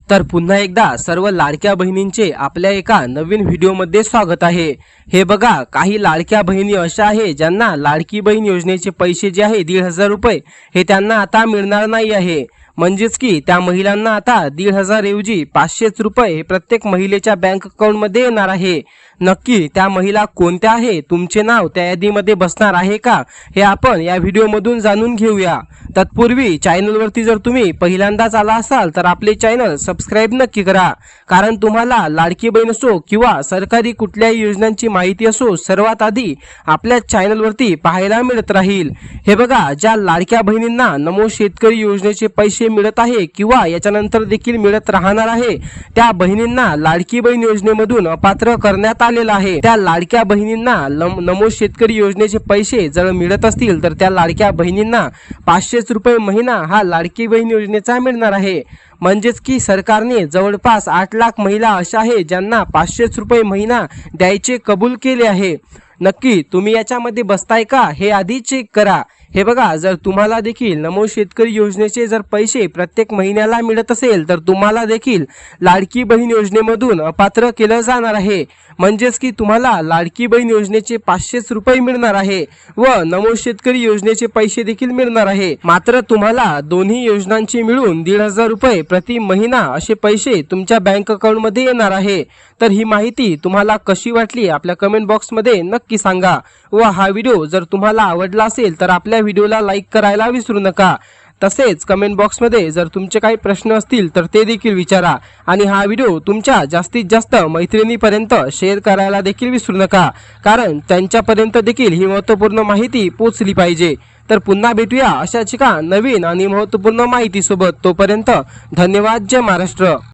तर पुन्हा एकदा सर्व लाडक्या बहिणींचे आपल्या एका नवीन व्हिडिओमध्ये स्वागत आहे। हे बघा, काही लाडक्या बहिणी अशा आहे ज्यांना लाडकी बहीण योजनेचे पैसे जे आहे 1,500 रुपये हे त्यांना आता मिळणार नाही आहे। म्हणजेच की त्या महिलांना आता 1,500 ऐवजी 500 रुपये हे प्रत्येक महिलेच्या बँक अकाउंट मध्ये येणार आहे। नक्की त्या महिला कोणत्या आहे, तुमचे नाव त्या यादीमध्ये बसणार आहे का, हे आपण या व्हिडिओमधून जाणून घेऊया। तत्पूर्वी चॅनलवरती जर तुम्ही पहिल्यांदाच आला असाल तर आपले चॅनल सबस्क्राइब नक्की करा, कारण तुम्हाला लाडकी बहीण असो किंवा सरकारी कुठल्याही योजनांची माहिती असो सर्वात आधी आपल्या चॅनलवरती पाहायला मिळत राहील। हे बघा, ज्या लाडक्या बहिणींना नमो शेतकरी योजनेचे पैसे मिळत आहे किंवा याच्यानंतर देखील मिळत राहणार आहे, त्या बहिणींना लाडकी बहीण योजनेमधून अपात्र करण्यात आलेला आहे। त्या लाडक्या बहिणींना नमो शेतकरी योजनेचे पैसे जर मिळत असतील तर त्या लाडक्या बहिणींना 500 रुपये महिना हा लाडकी बहीण योजनेचा मिळणार आहे। म्हणजेच की सरकारने जवळपास 8 लाख महिला अशा आहे ज्यांना 500 रुपये महिना द्यायचे कबूल केले आहे। नक्की तुम्ही याच्यामध्ये बसताय का हे आधी चेक करा। हे बघा, जर तुम्हाला देखील नमो शेतकरी योजनेचे जर पैसे प्रत्येक महिन्याला मिळत असेल तर तुम्हाला देखील लाडकी बहीण योजनेमधून अपात्र केलं जाणार आहे। म्हणजेच की तुम्हाला लाडकी बहीण योजनेचे 500 रुपये मिळणार आहे व नमो शेतकरी योजनेचे पैसे देखील मिळणार आहे। मात्र तुम्हाला दोन्ही योजनांची मिळून 1,500 रुपये प्रति महिना असे पैसे तुमच्या बँक अकाउंट मध्ये येणार आहे। तर ही माहिती तुम्हाला कशी वाटली आपल्या कमेंट बॉक्स मध्ये नक्की सांगा व हा व्हिडिओ जर तुम्हाला आवडला असेल तर आपल्या व्हिडिओला लाईक करायला विसरू नका। तसेच कमेंट बॉक्स मध्ये जर तुमचे काही प्रश्न असतील तर ते देखील विचारा आणि हा व्हिडिओ तुमच्या जास्तीत जास्त मैत्रिणींपर्यंत शेअर करायला देखील विसरू नका, कारण त्यांच्यापर्यंत देखील ही महत्त्वपूर्ण माहिती पोहोचली पाहिजे। तर पुन्हा भेटूया अशाच एका नवीन आणि महत्त्वपूर्ण माहिती सोबत। तोपर्यंत धन्यवाद। जय महाराष्ट्र।